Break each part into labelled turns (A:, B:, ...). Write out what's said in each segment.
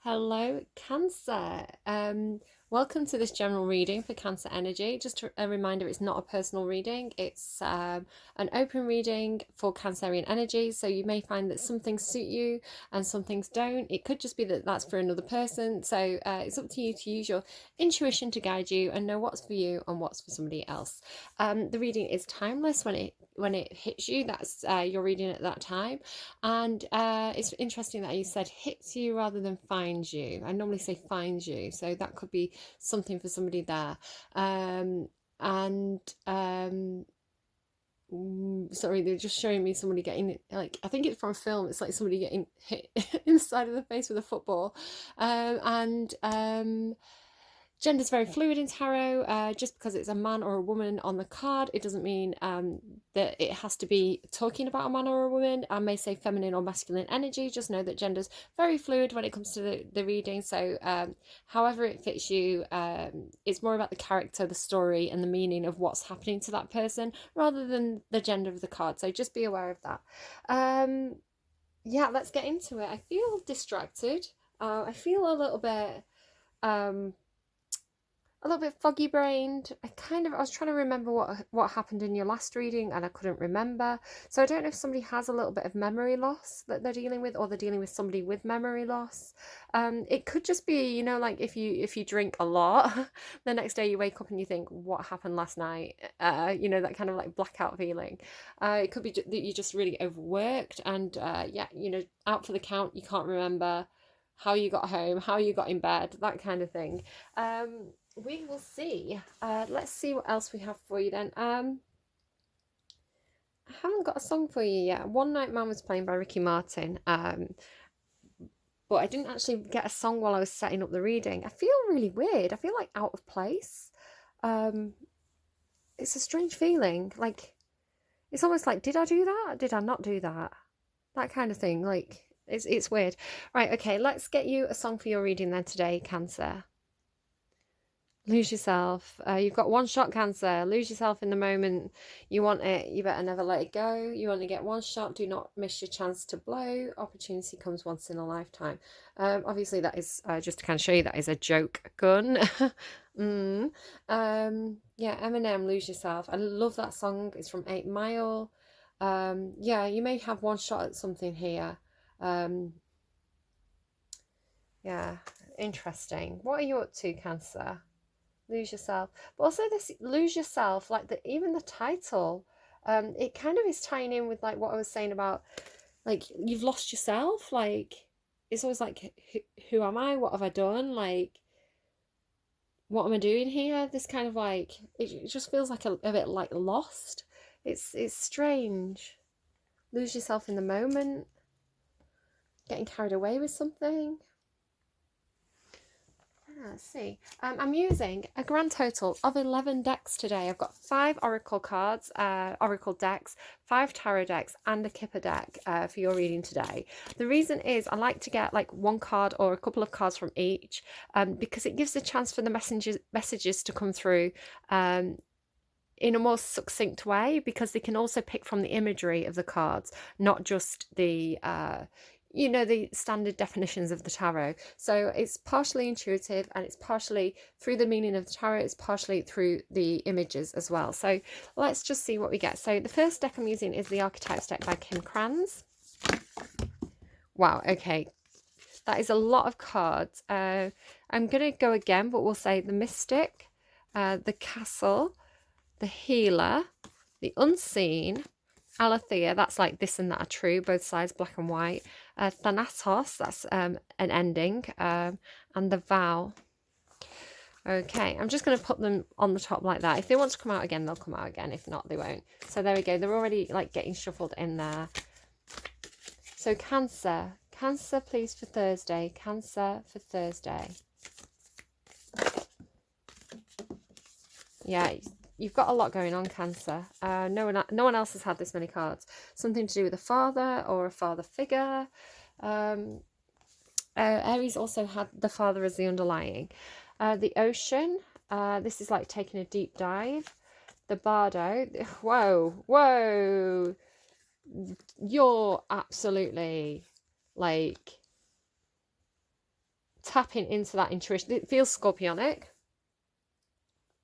A: Hello, Cancer. Welcome to this general reading for Cancer energy. Just a reminder, it's not a personal reading. It's an open reading for Cancerian energy. So you may find that some things suit you and some things don't. It could just be that that's for another person. So it's up to you to use your intuition to guide you and know what's for you and what's for somebody else. The reading is timeless when it hits you. That's your reading at that time. And it's interesting that you said hits you rather than finds you. I normally say finds you, so that could be something for somebody there. And sorry, they're just showing me somebody getting, like, I think it's from a film. It's like somebody getting hit in the side of the face with a football. And gender's very fluid in tarot. Just because it's a man or a woman on the card, it doesn't mean that it has to be talking about a man or a woman. I may say feminine or masculine energy. Just know that gender's very fluid when it comes to the reading. So however it fits you, it's more about the character, the story, and the meaning of what's happening to that person rather than the gender of the card. So just be aware of that. Yeah, let's get into it. I feel distracted. I feel a little bit foggy brained. I was trying to remember what happened in your last reading and I couldn't remember. So I don't know if somebody has a little bit of memory loss that they're dealing with, or they're dealing with somebody with memory loss. It could just be, like if you drink a lot, the next day you wake up and you think, what happened last night? That kind of like blackout feeling. It could be that you're just really overworked and out for the count. You can't remember how you got home, how you got in bed, that kind of thing. We will see. Let's see what else we have for you then. I haven't got a song for you yet. One Night Man was playing by Ricky Martin. But I didn't actually get a song while I was setting up the reading. I feel really weird. I feel like out of place. It's a strange feeling. Like, it's almost like, did I do that? Did I not do that? That kind of thing. Like, it's weird. Right, okay, let's get you a song for your reading then today, Cancer. Lose yourself. You've got one shot, Cancer. Lose yourself in the moment. You want it, you better never let it go. You only get one shot. Do not miss your chance to blow. Opportunity comes once in a lifetime. Obviously, that is just to kind of show you that is a joke gun. Yeah, Eminem, Lose Yourself. I love that song. It's from 8 Mile. Yeah, you may have one shot at something here. Yeah, interesting. What are you up to, Cancer? Lose yourself, but also this lose yourself, like even the title, it kind of is tying in with like what I was saying about, like, you've lost yourself. Like, it's always like, who am I, what have I done, like, what am I doing here? This kind of like, it just feels like a bit like lost. It's strange. Lose yourself in the moment, getting carried away with something. Let's see. I'm using a grand total of 11 decks today. I've got 5 Oracle cards, Oracle decks, 5 Tarot decks, and a Kipper deck for your reading today. The reason is I like to get like one card or a couple of cards from each, because it gives a chance for the messages to come through in a more succinct way, because they can also pick from the imagery of the cards, not just the the standard definitions of the tarot. So it's partially intuitive and it's partially through the meaning of the tarot, it's partially through the images as well. So let's just see what we get. So the first deck I'm using is the Archetypes deck by Kim Kranz. Wow, okay. That is a lot of cards. I'm going to go again, but we'll say the Mystic, the Castle, the Healer, the Unseen, Aletheia, that's like this and that are true, both sides, black and white. Thanatos, that's an ending, and the Vow. Okay, I'm just going to put them on the top like that. If they want to come out again, they'll come out again. If not, they won't. So there we go. They're already like getting shuffled in there. So Cancer, please, for Thursday. Cancer for Thursday. Yeah, you've got a lot going on, Cancer. No one else has had this many cards. Something to do with a father or a father figure. Aries also had the father as the underlying. The Ocean. This is like taking a deep dive. The Bardo. Whoa. You're absolutely like tapping into that intuition. It feels scorpionic.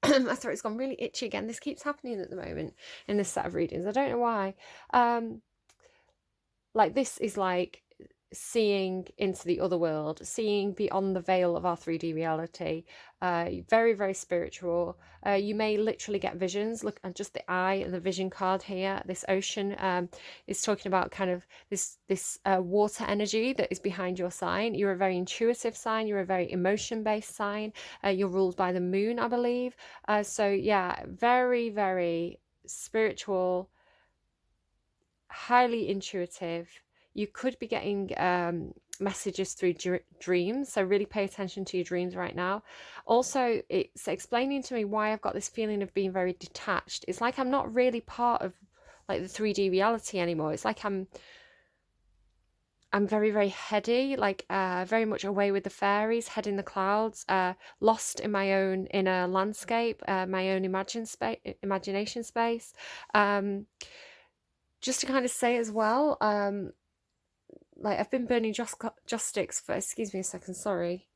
A: My throat's gone really itchy again. This keeps happening at the moment in this set of readings. I don't know why. Like this is like seeing into the other world, seeing beyond the veil of our 3D reality. Very, very spiritual. You may literally get visions. Look at just the eye, the vision card here. This ocean is talking about kind of this water energy that is behind your sign. You're a very intuitive sign. You're a very emotion-based sign. You're ruled by the moon, I believe. So yeah, very, very spiritual, highly intuitive. You could be getting messages through dreams, so really pay attention to your dreams right now. Also, it's explaining to me why I've got this feeling of being very detached. It's like I'm not really part of like the 3D reality anymore. It's like I'm very, very heady, like very much away with the fairies, head in the clouds, lost in my own inner landscape, my own imagination space. Just to kind of say as well, like I've been burning joss sticks for, excuse me a second, sorry.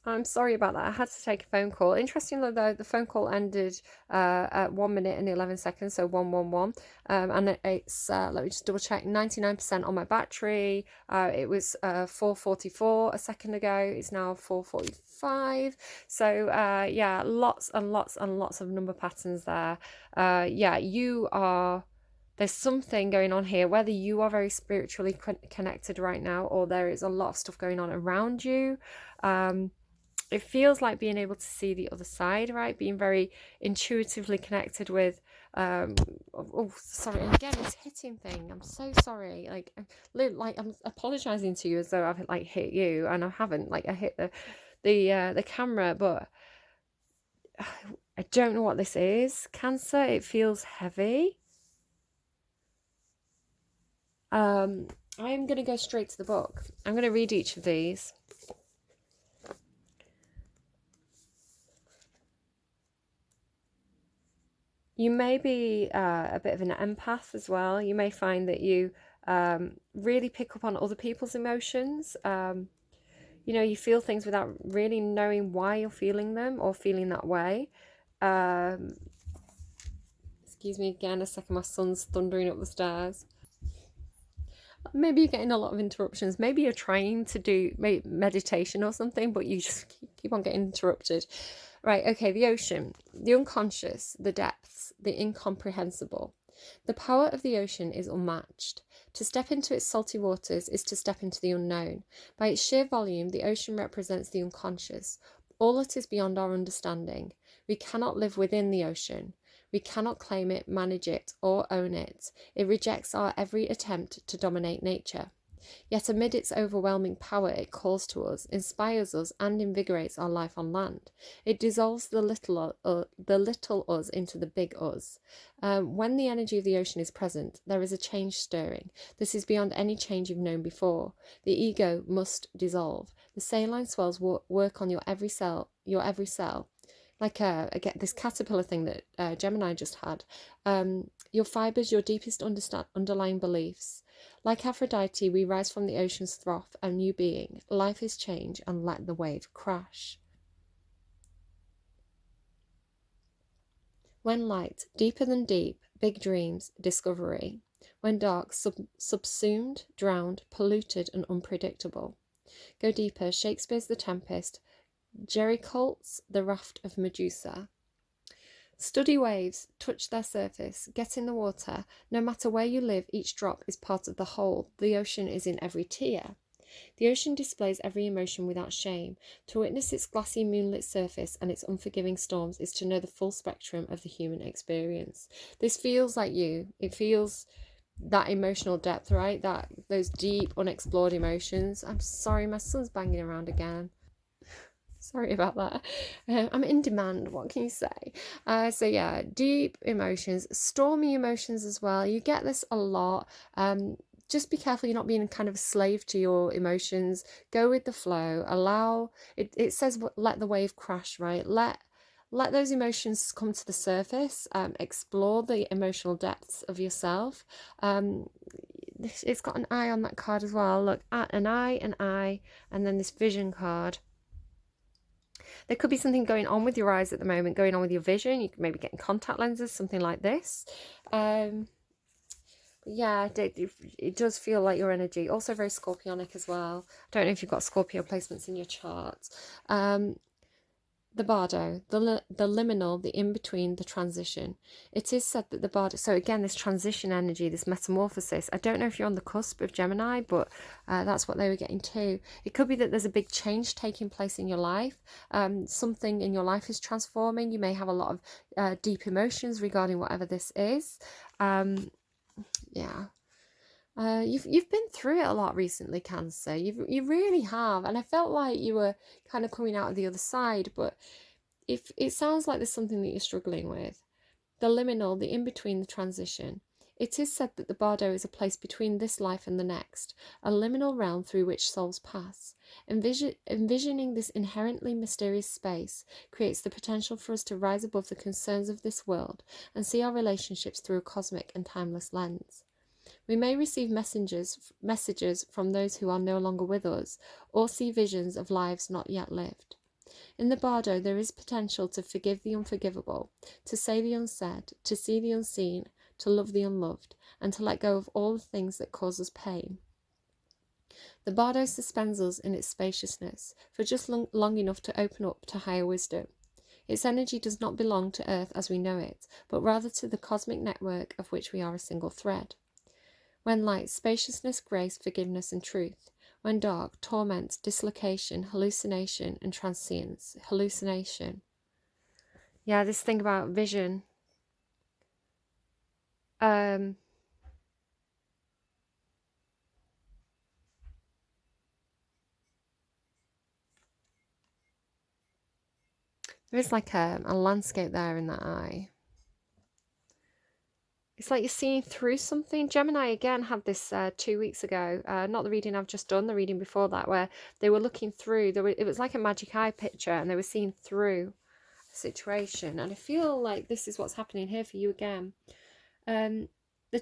A: I'm sorry about that. I had to take a phone call. Interestingly though, the phone call ended at 1 minute and 11 seconds, so 111. And it's, let me just double check, 99% on my battery. It was 4:44 a second ago. It's now 4:45. So yeah, lots and lots and lots of number patterns there. Yeah, you are... There's something going on here, whether you are very spiritually connected right now or there is a lot of stuff going on around you. It feels like being able to see the other side, right? Being very intuitively connected with, oh, sorry, and again, this hitting thing. I'm so sorry. Like I'm apologizing to you as though I've like hit you, and I haven't. Like I hit the camera, but I don't know what this is. Cancer. It feels heavy. I'm going to go straight to the book. I'm going to read each of these. You may be a bit of an empath as well. You may find that you really pick up on other people's emotions. You know, you feel things without really knowing why you're feeling them or feeling that way. Excuse me again a second, my son's thundering up the stairs. Maybe you're getting a lot of interruptions. Maybe you're trying to do meditation or something, but you just keep on getting interrupted. Right, okay, the ocean, the unconscious, the depths, the incomprehensible. The power of the ocean is unmatched. To step into its salty waters is to step into the unknown. By its sheer volume, the ocean represents the unconscious, all that is beyond our understanding. We cannot live within the ocean. We cannot claim it, manage it, or own it. It rejects our every attempt to dominate nature. Yet amid its overwhelming power, it calls to us, inspires us, and invigorates our life on land. It dissolves the little us into the big us. When the energy of the ocean is present, there is a change stirring. This is beyond any change you've known before. The ego must dissolve. The saline swells work on your every cell. Like again, this caterpillar thing that Gemini just had. Your fibres, your deepest underlying beliefs. Like Aphrodite, we rise from the ocean's froth, a new being. Life is change, and let the wave crash. When light, deeper than deep, big dreams, discovery. When dark, subsumed, drowned, polluted, and unpredictable. Go deeper, Shakespeare's The Tempest, Jerry Colt's The Raft of Medusa. Study waves, touch their surface, get in the water. No matter where you live, each drop is part of the whole. The ocean is in every tear. The ocean displays every emotion without shame. To witness its glassy moonlit surface and its unforgiving storms is to know the full spectrum of the human experience. This feels like you. It feels that emotional depth, right? Those deep, unexplored emotions. I'm sorry, my son's banging around again. Sorry about that. I'm in demand, what can you say? So yeah, deep emotions, stormy emotions as well. You get this a lot. Just be careful you're not being kind of a slave to your emotions. Go with the flow. Allow it says let the wave crash, right? Let those emotions come to the surface. Explore the emotional depths of yourself. it's got an eye on that card as well. Look, an eye, and then this vision card. There could be something going on with your eyes at the moment, going on with your vision. You could maybe getting contact lenses, something like this. Yeah, it does feel like your energy. Also very scorpionic as well. I don't know if you've got Scorpio placements in your chart. The bardo, the liminal, the in-between, the transition. It is said that the bardo, so again, this transition energy, this metamorphosis, I don't know if you're on the cusp of Gemini, but that's what they were getting too. It could be that there's a big change taking place in your life. Something in your life is transforming. You may have a lot of deep emotions regarding whatever this is. Yeah. You've been through it a lot recently, Cancer. You really have, and I felt like you were kind of coming out of the other side. But if it sounds like there's something that you're struggling with, the liminal, the in between, the transition. It is said that the bardo is a place between this life and the next, a liminal realm through which souls pass. Envisioning this inherently mysterious space creates the potential for us to rise above the concerns of this world and see our relationships through a cosmic and timeless lens. We may receive messages from those who are no longer with us, or see visions of lives not yet lived. In the bardo, there is potential to forgive the unforgivable, to say the unsaid, to see the unseen, to love the unloved, and to let go of all the things that cause us pain. The bardo suspends us in its spaciousness for just long enough to open up to higher wisdom. Its energy does not belong to Earth as we know it, but rather to the cosmic network of which we are a single thread. When light, spaciousness, grace, forgiveness, and truth. When dark, torment, dislocation, hallucination, and transience. Hallucination. Yeah, this thing about vision. There is like a landscape there in that eye. It's like you're seeing through something. Gemini again had this 2 weeks ago, not the reading I've just done, the reading before that, where they were looking through. It was like a magic eye picture, and they were seeing through a situation. And I feel like this is what's happening here for you again. The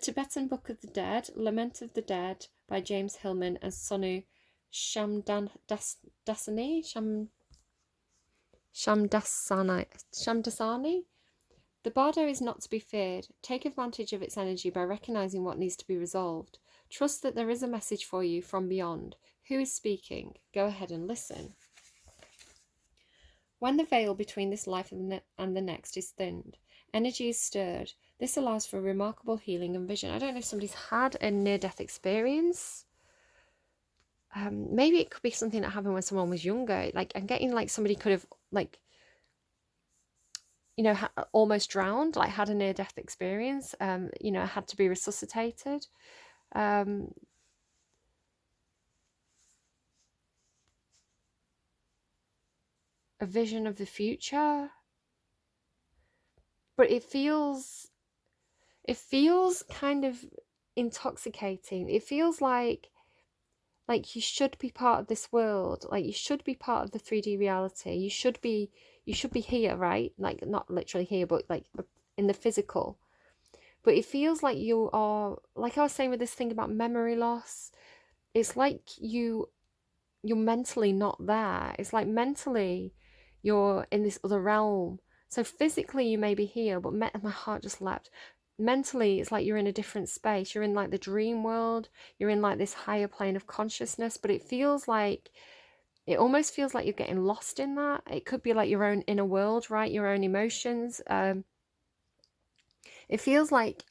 A: Tibetan Book of the Dead, Lament of the Dead by James Hillman and Sonu Shamdasani. The bardo is not to be feared. Take advantage of its energy by recognizing what needs to be resolved. Trust that there is a message for you from beyond. Who is speaking? Go ahead and listen. When the veil between this life and the next is thinned, energy is stirred. This allows for remarkable healing and vision. I don't know if somebody's had a near-death experience. Maybe it could be something that happened when someone was younger. Like, I'm getting like somebody could have like, you know, almost drowned, like had a near-death experience, you know, had to be resuscitated. A vision of the future. But it feels kind of intoxicating. It feels like you should be part of this world. Like you should be part of the 3D reality. You should be here, right? Like not literally here, but like in the physical. But it feels like you are, like I was saying with this thing about memory loss, it's like you're mentally not there. It's like mentally you're in this other realm. So physically you may be here, but my heart just leapt. Mentally, it's like you're in a different space. You're in like the dream world. You're in like this higher plane of consciousness, but it almost feels like you're getting lost in that. It could be like your own inner world, right? Your own emotions. It feels like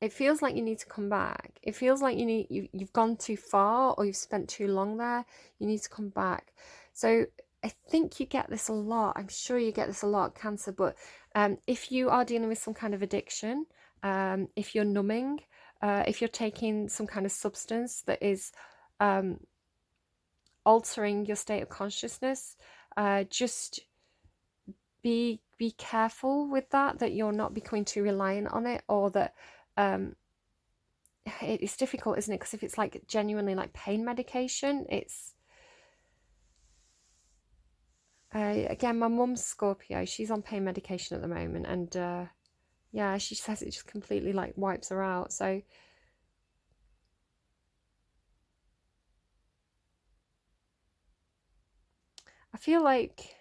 A: you need to come back. It feels like you've gone too far, or you've spent too long there. You need to come back. So I think you get this a lot. I'm sure you get this a lot, Cancer. But if you are dealing with some kind of addiction, if you're numbing, if you're taking some kind of substance that is altering your state of consciousness, just be careful with that you're not becoming too reliant on it, or that it's difficult, isn't it? Because if it's like genuinely like pain medication, it's again, my mum's Scorpio. She's on pain medication at the moment, and yeah, she says it just completely like wipes her out. So I feel like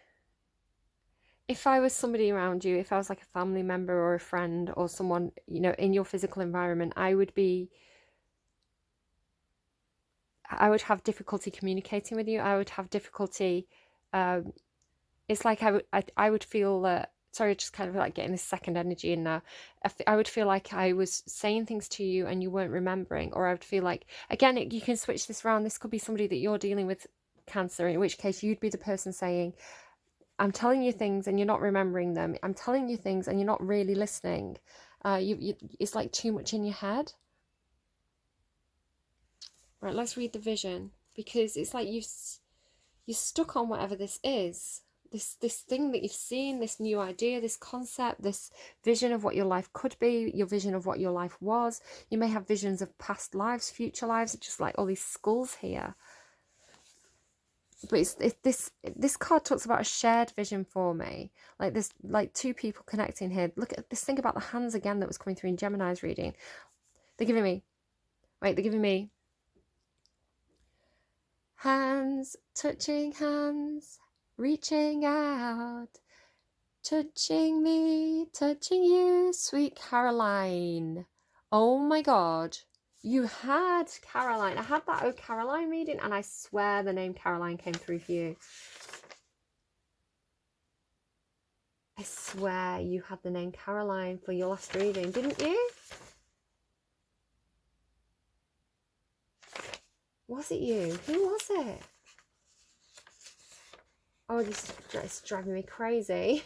A: if I was somebody around you, if I was like a family member or a friend or someone, you know, in your physical environment, I would have difficulty communicating with you. I would have difficulty. Um, it's like I would feel that. Sorry, just kind of like getting this second energy in now. I would feel like I was saying things to you and you weren't remembering, or I would feel like, again, you can switch this around. This could be somebody that you're dealing with cancer, in which case you'd be the person saying, I'm telling you things and you're not remembering them. I'm telling you things and you're not really listening. It's like too much in your head. Right, let's read the vision, because it's like you're stuck on whatever this is. This thing that you've seen, this new idea, this concept, this vision of what your life could be, your vision of what your life was. You may have visions of past lives, future lives, just like all these skulls here. But this card talks about a shared vision for me. Like there's like two people connecting here. Look at this thing about the hands again that was coming through in Gemini's reading. They're giving me hands, touching hands, reaching out, touching me, touching you, sweet Caroline. Oh my God. You had Caroline. I had that Oh Caroline reading, and I swear the name Caroline came through for you. I swear you had the name Caroline for your last reading, didn't you? Was it you? Who was it? Oh, this is driving me crazy.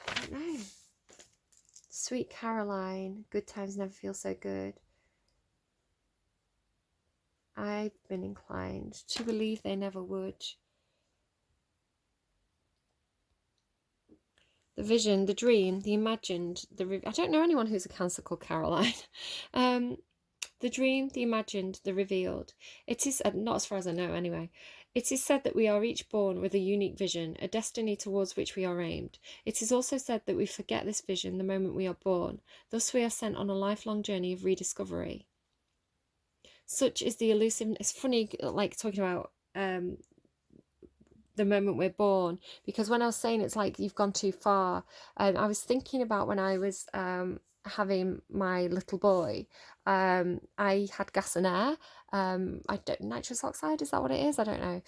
A: I don't know. Sweet Caroline, good times never feel so good. I've been inclined to believe they never would. The vision, the dream, the imagined, I don't know anyone who's a Cancer called Caroline. The dream, the imagined, the revealed. It is, not as far as I know anyway, it is said that we are each born with a unique vision, a destiny towards which we are aimed. It is also said that we forget this vision the moment we are born. Thus we are sent on a lifelong journey of rediscovery. Such is the elusive. It's funny, like talking about the moment we're born, because when I was saying it's like you've gone too far, I was thinking about when I was having my little boy. I had gas and air. I don't, nitrous oxide, is that what it is? I don't know.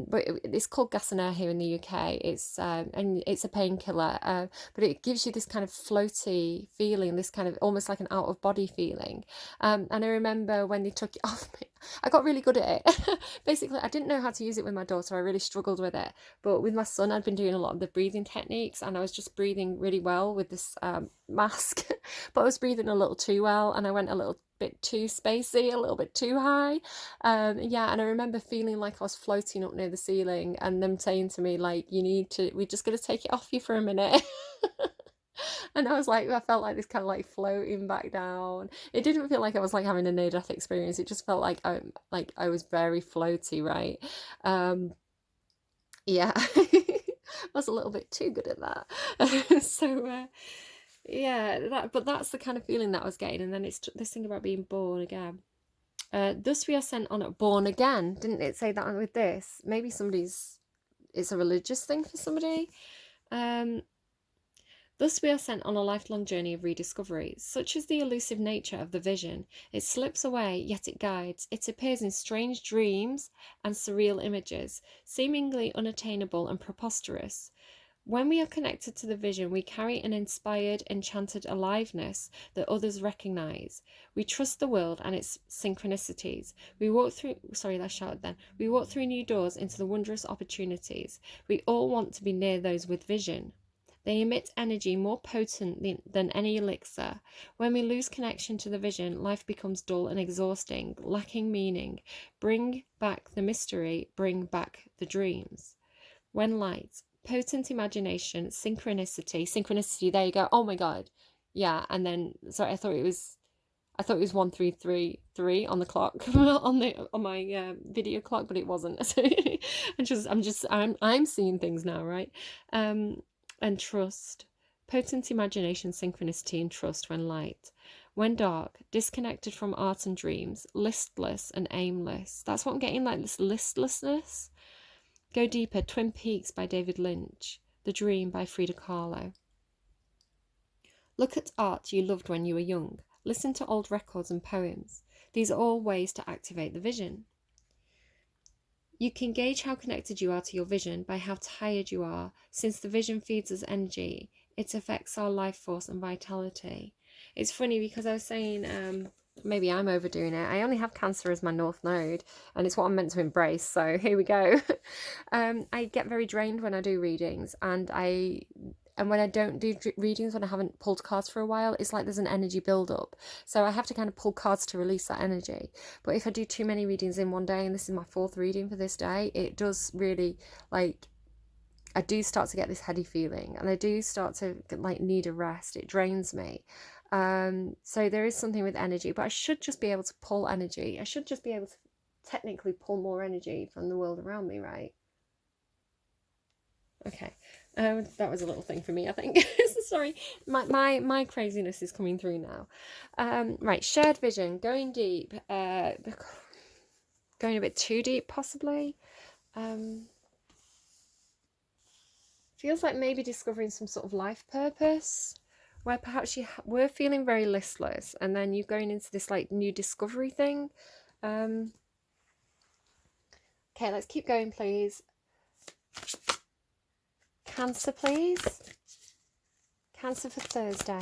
A: But it's called gas and air here in the UK. It's and it's a painkiller, but it gives you this kind of floaty feeling, this kind of almost like an out of body feeling. And I remember when they took it off me, I got really good at it. Basically, I didn't know how to use it with my daughter. I really struggled with it. But with my son, I'd been doing a lot of the breathing techniques, and I was just breathing really well with this mask. But I was breathing a little too well, and I went a little bit too spacey, a little bit too high. Yeah, and I remember feeling like I was floating up near the ceiling, and them saying to me, like, we're just going to take it off you for a minute. And I was like, I felt like this kind of like floating back down. It didn't feel like I was like having a near-death experience. It just felt like I was very floaty, right? Yeah, I was a little bit too good at that. So yeah, but that's the kind of feeling that I was getting. And then it's this thing about being born again. Thus we are sent on a born again. Didn't it say that with this? Maybe it's a religious thing for somebody. Thus we are sent on a lifelong journey of rediscovery. Such is the elusive nature of the vision. It slips away, yet it guides. It appears in strange dreams and surreal images, seemingly unattainable and preposterous. When we are connected to the vision, we carry an inspired, enchanted aliveness that others recognize. We trust the world and its synchronicities. We walk through new doors into the wondrous opportunities. We all want to be near those with vision. They emit energy more potent than any elixir. When we lose connection to the vision, life becomes dull and exhausting, lacking meaning. Bring back the mystery, bring back the dreams. When light, potent imagination, synchronicity, there you go. Oh my God. Yeah, and then, sorry, I thought it was 1333 on the clock on my video clock, but it wasn't. I'm seeing things now, right? And trust, potent imagination, synchronicity, and trust when light. When dark, disconnected from art and dreams, listless and aimless. That's what I'm getting, like this listlessness. Go deeper, Twin Peaks by David Lynch. The Dream by Frida Kahlo. Look at art you loved when you were young. Listen to old records and poems. These are all ways to activate the vision. You can gauge how connected you are to your vision by how tired you are. Since the vision feeds us energy, it affects our life force and vitality. It's funny because I was saying, maybe I'm overdoing it. I only have Cancer as my North Node, and it's what I'm meant to embrace. So here we go. I get very drained when I do readings, and when I don't do readings, when I haven't pulled cards for a while, it's like there's an energy build-up. So I have to kind of pull cards to release that energy. But if I do too many readings in one day, and this is my 4th reading for this day, it does really, like, I do start to get this heady feeling, and I do start to, like, need a rest. It drains me. So there is something with energy, but I should just be able to pull energy. I should just be able to technically pull more energy from the world around me, right? Okay. That was a little thing for me, I think. Sorry, my craziness is coming through now. Right, shared vision, going deep, going a bit too deep, possibly. Feels like maybe discovering some sort of life purpose, where perhaps you were feeling very listless, and then you're going into this like new discovery thing. Okay, let's keep going, please. Cancer, please. Cancer for Thursday.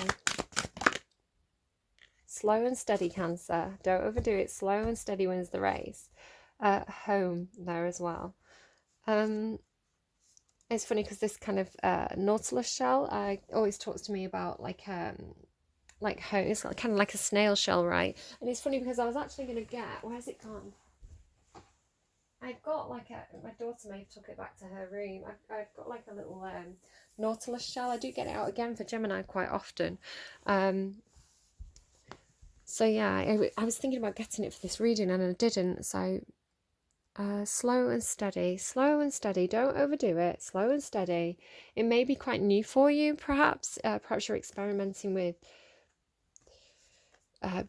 A: Slow and steady, Cancer. Don't overdo it. Slow and steady wins the race. Home there as well. It's funny because this kind of nautilus shell always talks to me about like home. It's kind of like a snail shell, right? And it's funny because I was actually going to get... Where's it gone? I've got like my daughter may have took it back to her room. I've got like a little nautilus shell. I do get it out again for Gemini quite often. So yeah, I was thinking about getting it for this reading and I didn't. So slow and steady, don't overdo it. Slow and steady. It may be quite new for you, perhaps you're experimenting with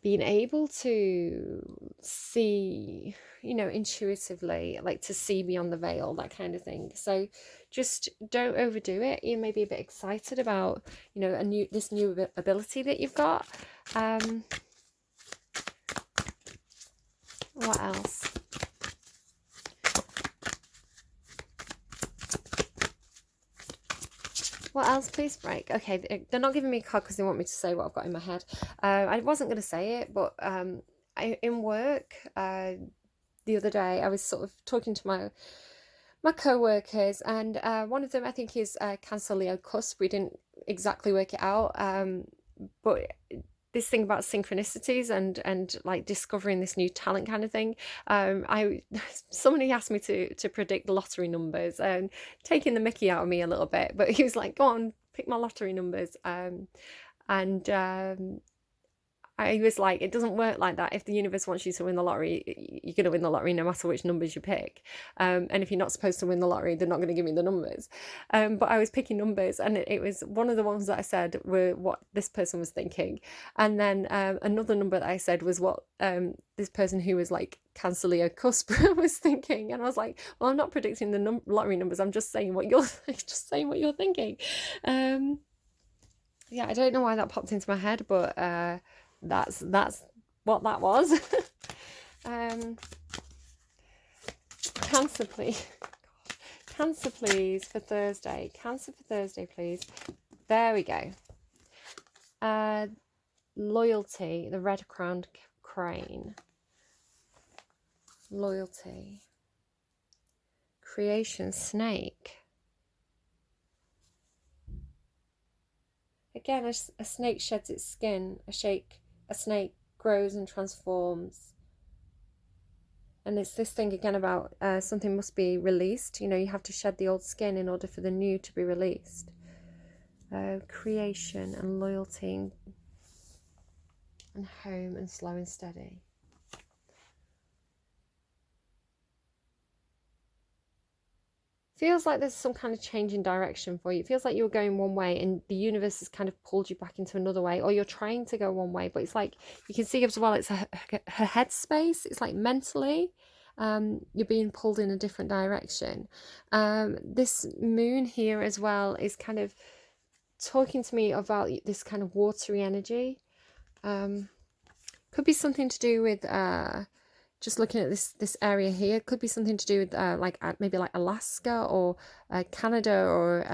A: being able to see, intuitively, like to see beyond the veil, that kind of thing. So just don't overdo it. You may be a bit excited about, this new ability that you've got. What else? What else, please? Right, okay, they're not giving me a card because they want me to say what I've got in my head. I wasn't going to say it, but in work, the other day, I was sort of talking to my co-workers, and one of them, I think, is Cancer Leo cusp. We didn't exactly work it out, but this thing about synchronicities and like discovering this new talent kind of thing. Somebody asked me to predict lottery numbers, and taking the mickey out of me a little bit, but he was like, go on, pick my lottery numbers. I was like, it doesn't work like that. If the universe wants you to win the lottery, you're going to win the lottery no matter which numbers you pick. And if you're not supposed to win the lottery, they're not going to give me the numbers. But I was picking numbers, and it was one of the ones that I said were what this person was thinking. And then another number that I said was what this person who was like Cancer Leo cusp was thinking. And I was like, well, I'm not predicting the lottery numbers. I'm just saying what you're thinking. Yeah, I don't know why that popped into my head, but that's what that was. Cancer, please. Cancer, please, for Thursday. Cancer for Thursday, please. There we go. Loyalty, the red-crowned crane. Loyalty. Creation, snake. Again, a snake sheds its skin. A snake grows and transforms. And it's this thing again about something must be released. You have to shed the old skin in order for the new to be released. Creation and loyalty and home and slow and steady. feels like there's some kind of change in direction for you. It feels like you were going one way and the universe has kind of pulled you back into another way, or you're trying to go one way, but it's like you can see as well it's her headspace. It's like mentally you're being pulled in a different direction. This moon here as well is kind of talking to me about this kind of watery energy. Could be something to do with just looking at this area here. Could be something to do with maybe like Alaska or Canada, or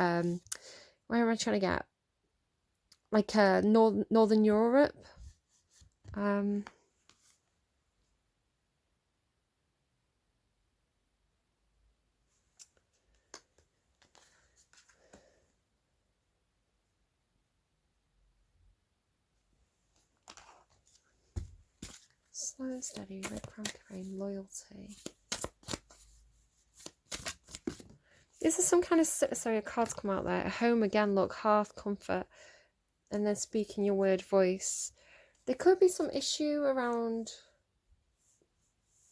A: where am I trying to get, like Northern Europe. Slow and steady, red crown crane, loyalty. This is some kind of, sorry, a card's come out there. Home again, look, hearth, comfort, and then speaking your word voice. There could be some issue around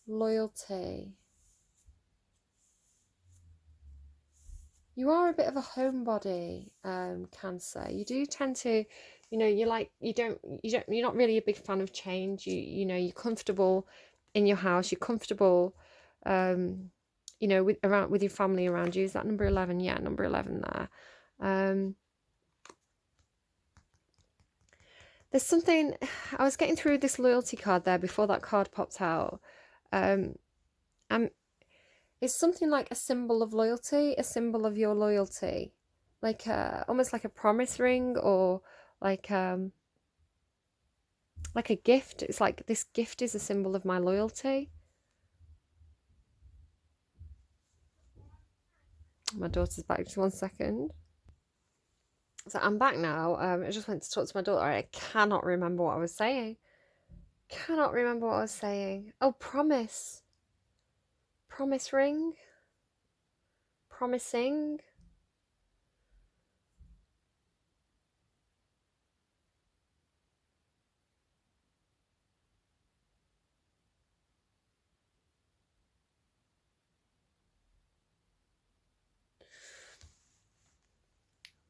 A: loyalty. You are a bit of a homebody, Cancer. You do tend to, you're not really a big fan of change. You're comfortable in your house. You're comfortable, with your family around you. Is that number 11? Yeah, number 11 there. There's something, I was getting through this loyalty card there before that card popped out. It's something like a symbol of loyalty, a symbol of your loyalty, like almost like a promise ring, or like a gift. It's like this gift is a symbol of my loyalty. My daughter's back. Just 1 second. So I'm back now. I just went to talk to my daughter. I cannot remember what I was saying. Oh, promise. Promise ring. Promising.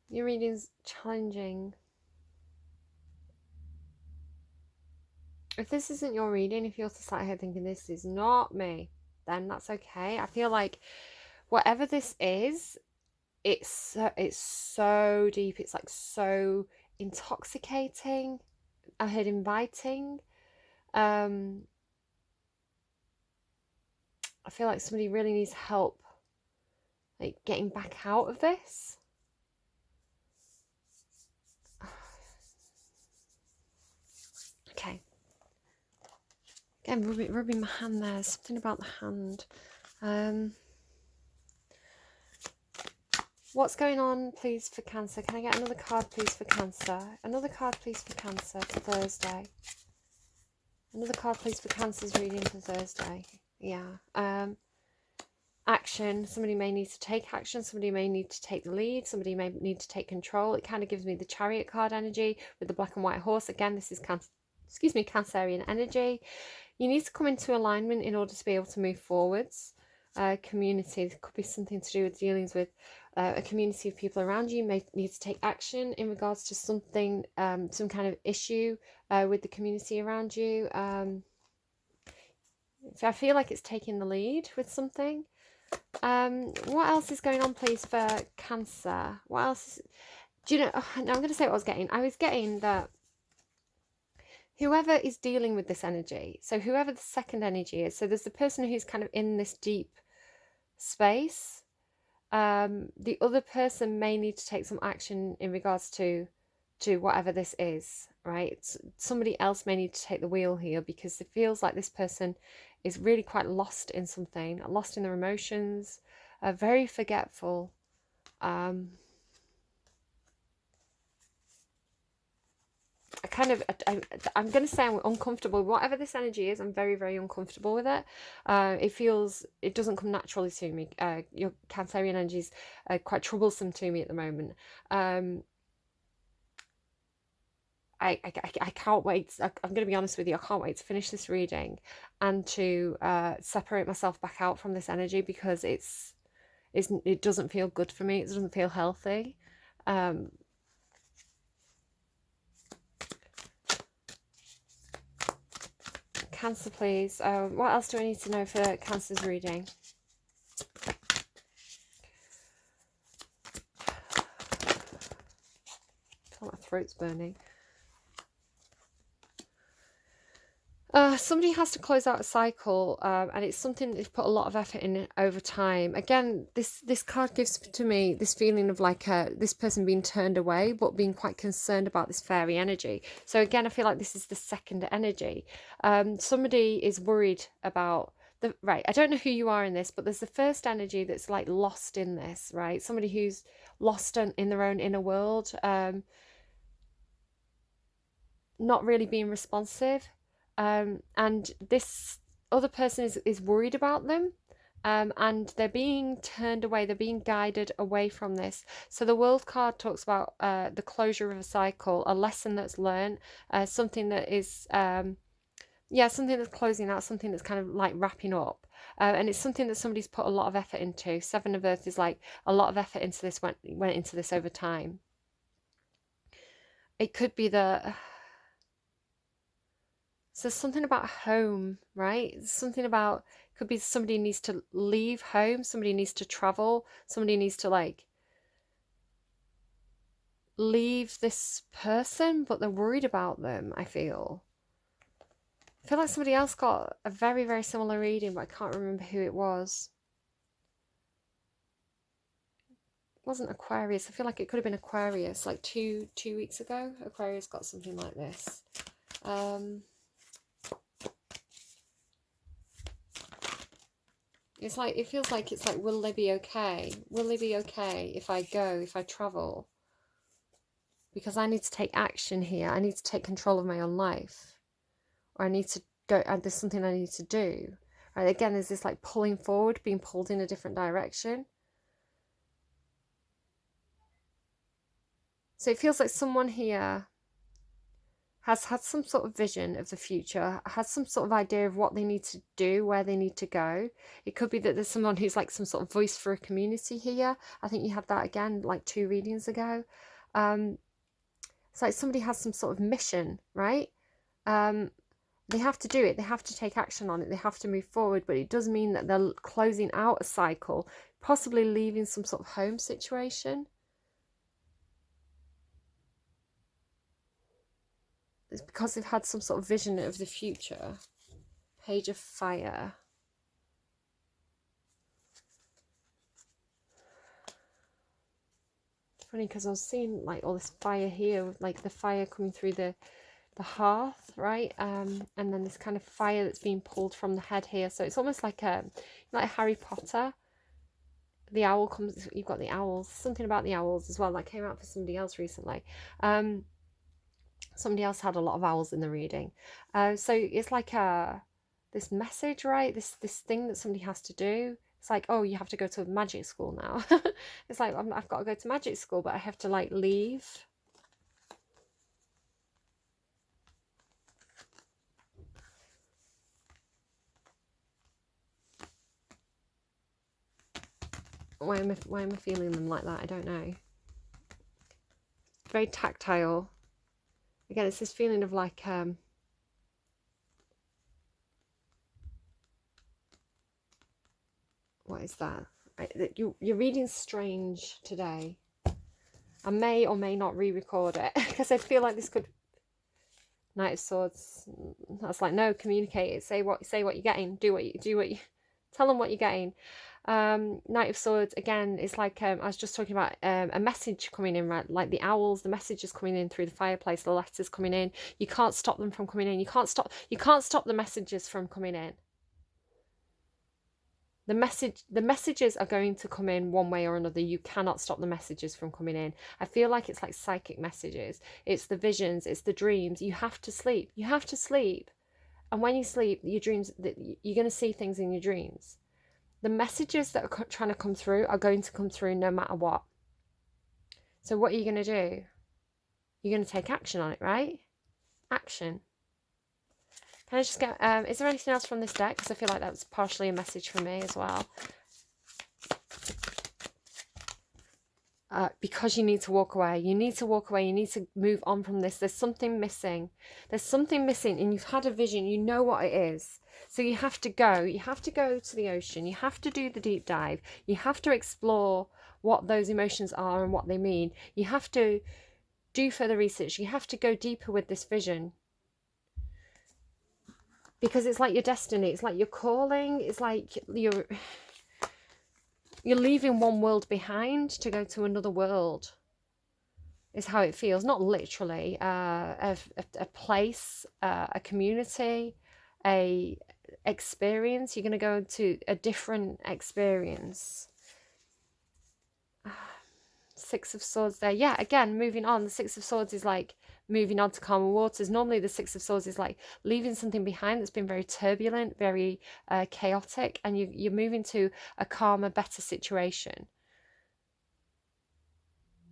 A: Your reading's challenging. If this isn't your reading, if you're sat here thinking this is not me, then that's okay. I feel like whatever this is, it's so deep. It's like so intoxicating. I heard inviting. I feel like somebody really needs help, like getting back out of this. Okay. Again, rubbing my hand there. Something about the hand. What's going on, please, for Cancer? Can I get another card, please, for Cancer? Another card, please, for Cancer for Thursday. Another card, please, for Cancer's reading for Thursday. Yeah. Action. Somebody may need to take action. Somebody may need to take the lead. Somebody may need to take control. It kind of gives me the Chariot card energy with the black and white horse. Again, this is Cancerian energy. You need to come into alignment in order to be able to move forwards. Community. There could be something to do with dealings with a community of people around you. You may need to take action in regards to something, some kind of issue with the community around you. So I feel like it's taking the lead with something. What else is going on, please, for Cancer? What else is... Do you know... Oh, no, I'm going to say what I was getting. I was getting that whoever is dealing with this energy, so whoever the second energy is, so there's the person who's kind of in this deep space. The other person may need to take some action in regards to whatever this is, right? Somebody else may need to take the wheel here, because it feels like this person is really quite lost in something, lost in their emotions, very forgetful. I'm going to say I'm uncomfortable with whatever this energy is. I'm very, very uncomfortable with it. It doesn't come naturally to me. Your Cancerian energy is quite troublesome to me at the moment. I can't wait. I'm going to be honest with you. I can't wait to finish this reading and to separate myself back out from this energy, because it's it doesn't feel good for me. It doesn't feel healthy. Cancer, please. What else do I need to know for Cancer's reading? I feel like my throat's burning. Somebody has to close out a cycle, and it's something they've put a lot of effort in over time. Again, this card gives to me this feeling of like this person being turned away, but being quite concerned about this fairy energy. So again, I feel like this is the second energy. Somebody is worried about right. I don't know who you are in this, but there's the first energy that's like lost in this, right? Somebody who's lost in their own inner world, not really being responsive. And this other person is worried about them, and they're being turned away, they're being guided away from this. So the World card talks about the closure of a cycle, a lesson that's learned, something that is something that's closing out, something that's kind of like wrapping up, and it's something that somebody's put a lot of effort into. Seven of Earth is like a lot of effort into this, went into this over time. It could be so something about home, right? Something about, could be somebody needs to leave home, somebody needs to travel, somebody needs to like leave this person, but they're worried about them, I feel. I feel like somebody else got a very, very similar reading, but I can't remember who it was. It wasn't Aquarius. I feel like it could have been Aquarius, like two weeks ago. Aquarius got something like this. It's like, it feels like it's like, will they be okay? Will they be okay if I go, if I travel? Because I need to take action here. I need to take control of my own life. Or I need to go, and there's something I need to do. Right, again, there's this like pulling forward, being pulled in a different direction. So it feels like someone here has had some sort of vision of the future, has some sort of idea of what they need to do, where they need to go. It could be that there's someone who's like some sort of voice for a community here. I think you had that again like 2 readings ago. It's like somebody has some sort of mission, right? They have to do it. They have to take action on it. They have to move forward. But it does mean that they're closing out a cycle, possibly leaving some sort of home situation. It's because they've had some sort of vision of the future. Page of Fire. Funny because I was seeing like all this fire here, with like the fire coming through the hearth, right? And then this kind of fire that's being pulled from the head here. So it's almost like Harry Potter. The owl comes. You've got the owls. Something about the owls as well. That came out for somebody else recently. Somebody else had a lot of owls in the reading. So it's like this message, right? This thing that somebody has to do. It's like, oh, you have to go to magic school now. It's like, I've got to go to magic school, but I have to like leave. Why am I feeling them like that? I don't know. Very tactile. Again, it's this feeling of like what is that? You're reading strange today. I may or may not re-record it because I feel like this could. Knight of Swords. That's like, no, communicate it. Say what you're getting. Do what you. Tell them what you're getting. Knight of Swords, again, it's like I was just talking about a message coming in, right? Like the owls, the message is coming in through the fireplace, the letters coming in. You can't stop them from coming in. You can't stop the messages from coming in. The messages are going to come in one way or another. You cannot stop the messages from coming in. I feel like it's like psychic messages. It's the visions, it's the dreams. You have to sleep. You have to sleep. And when you sleep, your dreams, you're going to see things in your dreams. The messages that are trying to come through are going to come through no matter what. So what are you going to do? You're going to take action on it, right? Action. Can I just get, is there anything else from this deck? Because I feel like that was partially a message for me as well. because you need to walk away. You need to walk away. You need to move on from this. There's something missing. There's something missing, and you've had a vision. You know what it is. So you have to go. You have to go to the ocean. You have to do the deep dive. You have to explore what those emotions are and what they mean. You have to do further research. You have to go deeper with this vision. Because it's like your destiny. It's like your calling. It's like you're leaving one world behind to go to another world, is how it feels. Not literally. A place, a community, a experience. You're going to go to a different experience. Six of Swords there. Yeah, again, moving on. The Six of Swords is like moving on to calmer waters. Normally the Six of Swords is like leaving something behind that's been very turbulent, very chaotic, and you're moving to a calmer, better situation.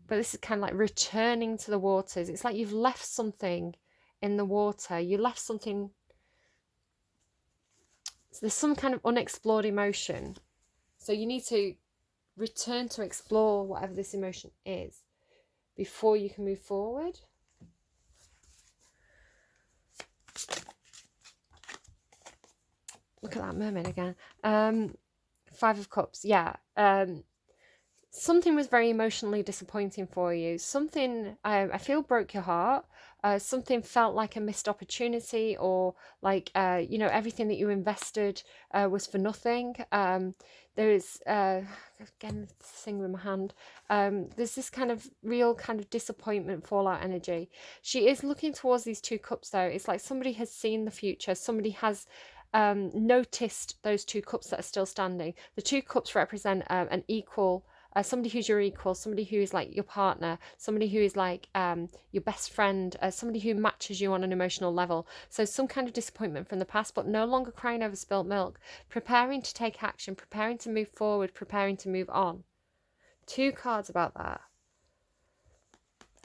A: But this is kind of like returning to the waters. It's like you've left something in the water. You left something. So there's some kind of unexplored emotion. So you need to return to explore whatever this emotion is before you can move forward. Look at that mermaid again. Five of Cups. Yeah. Something was very emotionally disappointing for you. Something, I feel, broke your heart. Something felt like a missed opportunity, or like, everything that you invested was for nothing. There is, again, thing with my hand. There's this kind of real kind of disappointment, fallout energy. She is looking towards these two cups, though. It's like somebody has seen the future. Somebody has noticed those two cups that are still standing. The two cups represent an equal. Somebody who's your equal, somebody who is like your partner, somebody who is like your best friend, somebody who matches you on an emotional level. So some kind of disappointment from the past, but no longer crying over spilt milk, preparing to take action, preparing to move forward, preparing to move on. Two cards about that.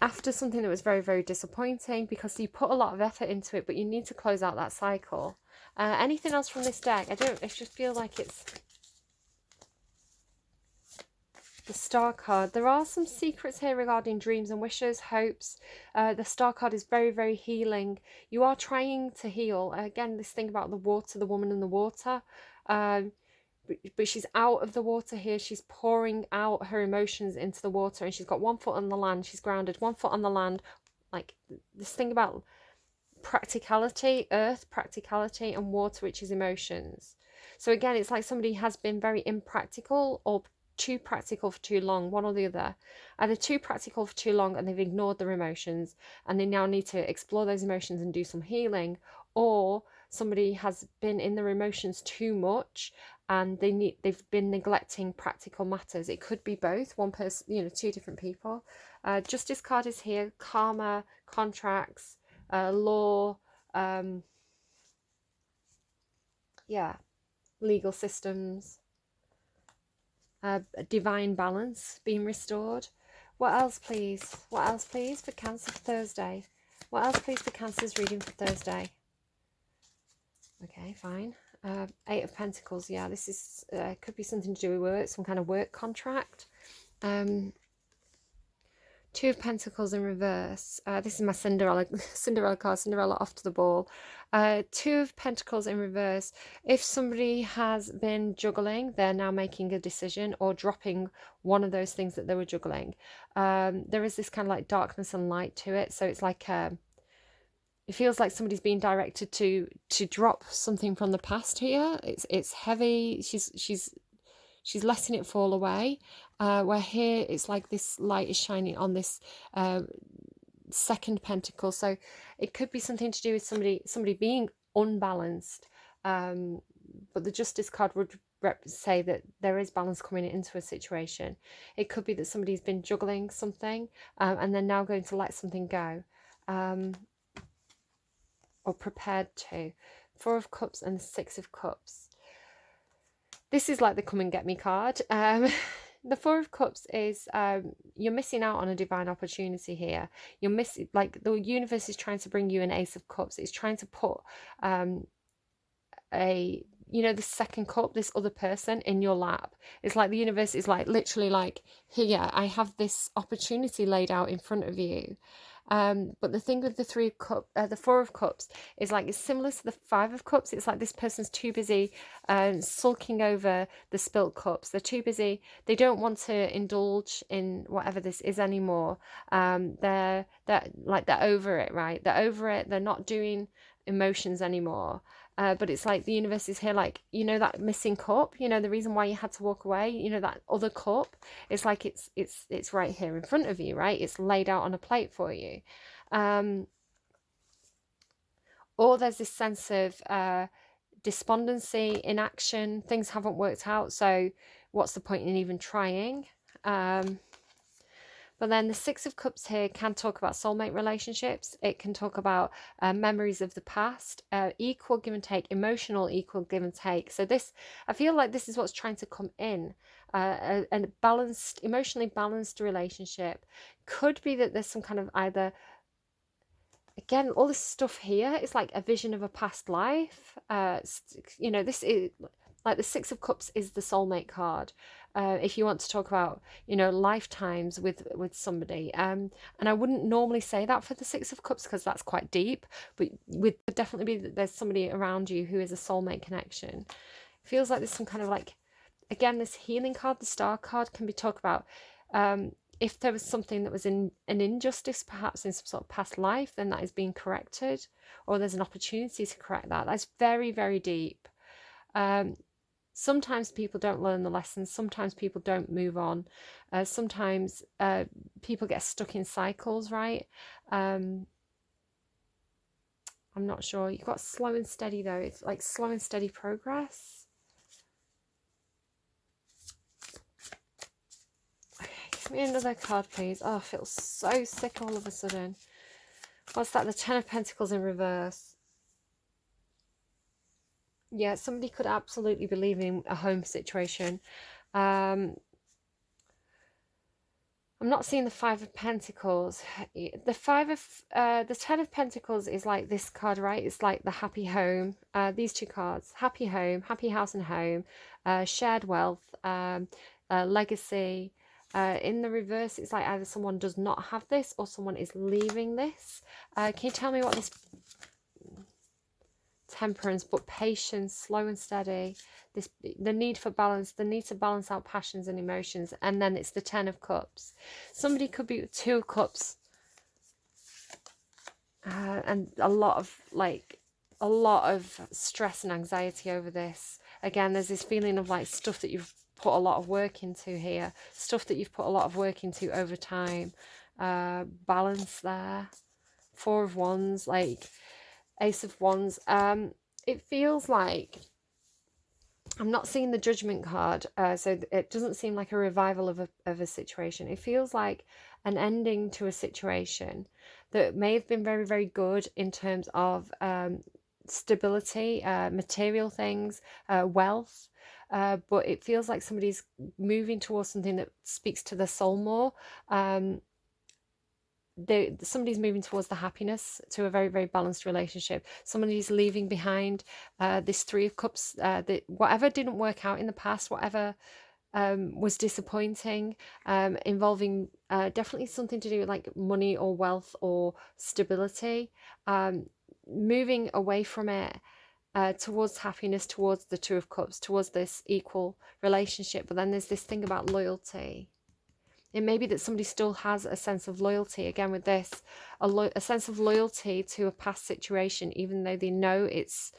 A: After something that was very, very disappointing, because you put a lot of effort into it, but you need to close out that cycle. Anything else from this deck? I just feel like it's the Star card. There are some secrets here regarding dreams and wishes, hopes. The Star card is very, very healing. You are trying to heal. Again, this thing about the water, the woman in the water. But she's out of the water here. She's pouring out her emotions into the water, and she's got 1 foot on the land. She's grounded, 1 foot on the land. Like this thing about practicality, earth, practicality, and water, which is emotions. So again, it's like somebody has been very impractical or too practical for too long, one or the other. Either too practical for too long and they've ignored their emotions and they now need to explore those emotions and do some healing, or somebody has been in their emotions too much and they've been neglecting practical matters. It could be both, one person, two different people. Justice card is here. Karma, contracts, law, legal systems, divine balance being restored. What else, please? What else, please, for Cancer for Thursday? What else, please, for Cancer's reading for Thursday? Okay, fine. Eight of Pentacles. Yeah, this is could be something to do with work, some kind of work contract. Two of Pentacles in reverse. This is my Cinderella card. Cinderella off to the ball. Two of Pentacles in reverse. If somebody has been juggling, they're now making a decision or dropping one of those things that they were juggling. There is this kind of like darkness and light to it. So it's like it feels like somebody's being directed to drop something from the past here. It's heavy. She's letting it fall away. Where here it's like this light is shining on this second pentacle. So it could be something to do with somebody being unbalanced. But the Justice card would say that there is balance coming into a situation. It could be that somebody's been juggling something and they're now going to let something go. Or prepared to. Four of Cups and Six of Cups. This is like the come and get me card. The Four of Cups is you're missing out on a divine opportunity here. You're missing, like, the universe is trying to bring you an Ace of Cups. It's trying to put you know, this second cup, this other person in your lap. It's like the universe is like literally like, here, I have this opportunity laid out in front of you. But the thing with the Four of Cups is like it's similar to the Five of Cups. It's like this person's too busy sulking over the spilt cups. They're too busy. They don't want to indulge in whatever this is anymore. They're over it, right? They're over it. They're not doing emotions anymore. But it's like the universe is here, like, you know, that missing cup, you know, the reason why you had to walk away, you know, that other cup. It's like it's right here in front of you, right? It's laid out on a plate for you. Or there's this sense of despondency, inaction, things haven't worked out, so what's the point in even trying? But then the Six of Cups here can talk about soulmate relationships. It can talk about memories of the past, equal give and take, emotional equal give and take. So this, I feel like this is what's trying to come in. A balanced, emotionally balanced relationship. Could be that there's some kind of either, again, all this stuff here is like a vision of a past life. You know, this is like the Six of Cups is the soulmate card. If you want to talk about, you know, lifetimes with somebody, and I wouldn't normally say that for the Six of Cups because that's quite deep, but would definitely be that there's somebody around you who is a soulmate connection. It feels like there's some kind of like, again, this healing card, the Star card, can be talked about. If there was something that was in an injustice, perhaps in some sort of past life, then that is being corrected, or there's an opportunity to correct that. That's very, very deep. Sometimes people don't learn the lessons. Sometimes people don't move on. Sometimes people get stuck in cycles, right? I'm not sure. You've got slow and steady, though. It's like slow and steady progress. Okay, give me another card, please. Oh, I feel so sick all of a sudden. What's that? The Ten of Pentacles in reverse. Yeah, somebody could absolutely be leaving a home situation. I'm not seeing the Five of Pentacles. The Ten of Pentacles is like this card, right? It's like the happy home. These two cards: happy home, happy house and home, shared wealth, legacy. In the reverse, it's like either someone does not have this or someone is leaving this. Can you tell me what this? Temperance, but patience, slow and steady. The need for balance, the need to balance out passions and emotions. And then it's the Ten of Cups. Somebody could be with Two of Cups, and a lot of stress and anxiety over this. Again, there's this feeling of like stuff that you've put a lot of work into here, stuff that you've put a lot of work into over time. Balance there. Four of Wands, like Ace of Wands. It feels like I'm not seeing the Judgment card, so it doesn't seem like a revival of a situation. It feels like an ending to a situation that may have been very, very good in terms of stability, material things, wealth, but it feels like somebody's moving towards something that speaks to the soul more. Somebody's moving towards the happiness, to a very, very balanced relationship. Somebody's leaving behind this Three of Cups, that whatever didn't work out in the past, whatever was disappointing, involving definitely something to do with like money or wealth or stability, moving away from it towards happiness, towards the Two of Cups, towards this equal relationship. But then there's this thing about loyalty. It may be that somebody still has a sense of loyalty, again with this, a sense of loyalty to a past situation, even though they know it's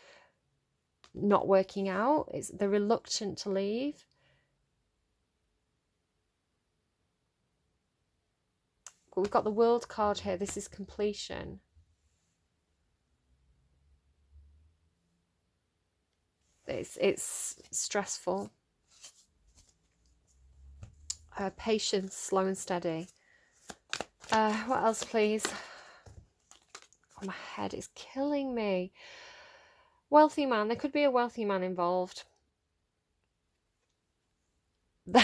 A: not working out. They're reluctant to leave. But we've got the World card here. This is completion. It's stressful. Patience, slow and steady. What else, please? Oh, my head is killing me. Wealthy man. There could be a wealthy man involved. There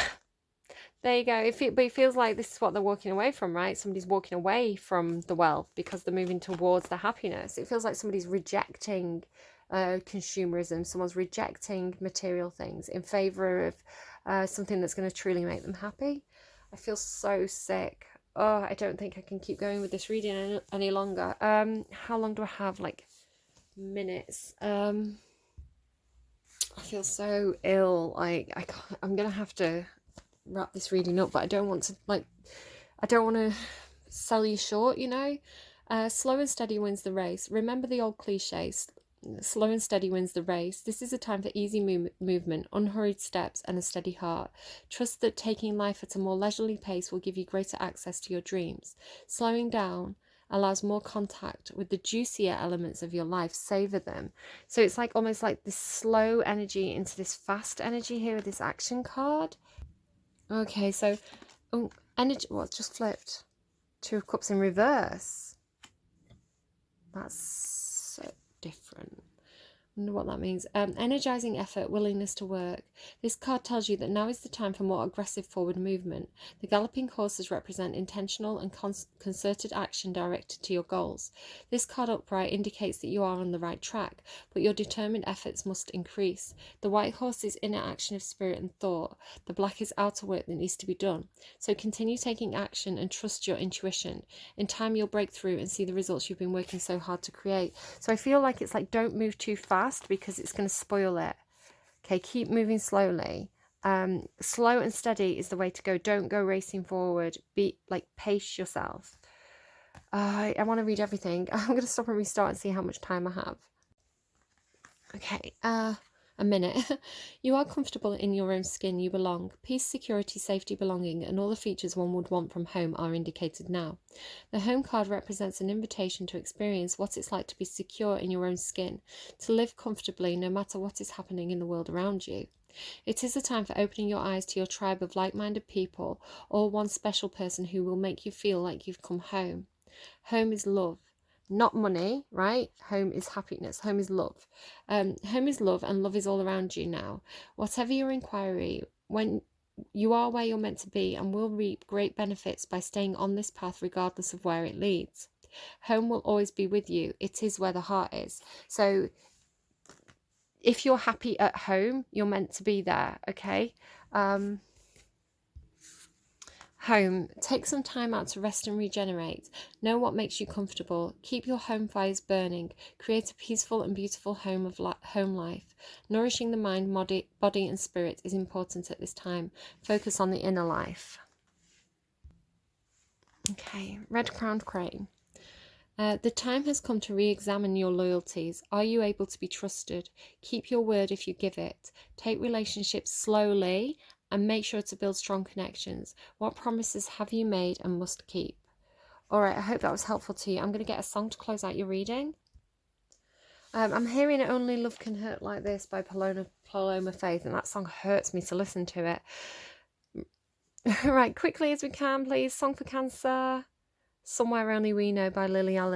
A: you go. But it feels like this is what they're walking away from, right? Somebody's walking away from the wealth because they're moving towards the happiness. It feels like somebody's rejecting consumerism. Someone's rejecting material things in favor of something that's going to truly make them happy. I feel so sick. Oh, I don't think I can keep going with this reading any longer. How long do I have? Like minutes. I feel so ill. Like I'm gonna have to wrap this reading up, but I don't want to sell you short, you know. Slow and steady wins the race. Remember the old cliches. Slow and steady wins the race. This is a time for easy movement, unhurried steps, and a steady heart. Trust that taking life at a more leisurely pace will give you greater access to your dreams. Slowing down allows more contact with the juicier elements of your life. Savor them. So it's like almost like this slow energy into this fast energy here with this action card. Okay, so energy. Well, it's just flipped. Two of Cups in reverse. That's so different. I wonder what that means. Energizing effort, willingness to work. This card tells you that now is the time for more aggressive forward movement. The galloping horses represent intentional and concerted action directed to your goals. This card upright indicates that you are on the right track, but your determined efforts must increase. The white horse is inner action of spirit and thought. The black is outer work that needs to be done. So continue taking action and trust your intuition. In time, you'll break through and see the results you've been working so hard to create. So I feel like it's like, don't move too fast, because it's going to spoil it. Okay, keep moving slowly. Slow and steady is the way to go. Don't go racing forward. Be like, pace yourself. I want to read everything. I'm going to stop and restart and see how much time I have. Okay, a minute. You are comfortable in your own skin. You belong. Peace, security, safety, belonging, and all the features one would want from home are indicated now. The home card represents an invitation to experience what it's like to be secure in your own skin, to live comfortably no matter what is happening in the world around you. It is a time for opening your eyes to your tribe of like-minded people, or one special person who will make you feel like you've come home. Home is love. Not money, right? Home is happiness. Home is love. Home is love, and love is all around you now. Whatever your inquiry, when you are where you're meant to be, and will reap great benefits by staying on this path regardless of where it leads. Home will always be with you. It is where the heart is. So if you're happy at home, you're meant to be there, okay? Home. Take some time out to rest and regenerate. Know what makes you comfortable. Keep your home fires burning. Create a peaceful and beautiful home life. Nourishing the mind, body and spirit is important at this time. Focus on the inner life. Okay, red-crowned crane. The time has come to re-examine your loyalties. Are you able to be trusted? Keep your word if you give it. Take relationships slowly and make sure to build strong connections. What promises have you made and must keep? All right, I hope that was helpful to you. I'm going to get a song to close out your reading. I'm hearing Only Love Can Hurt Like This by Paloma Faith, and that song hurts me to listen to it. Right, quickly as we can, please. Song for Cancer. Somewhere Only We Know by Lily Allen.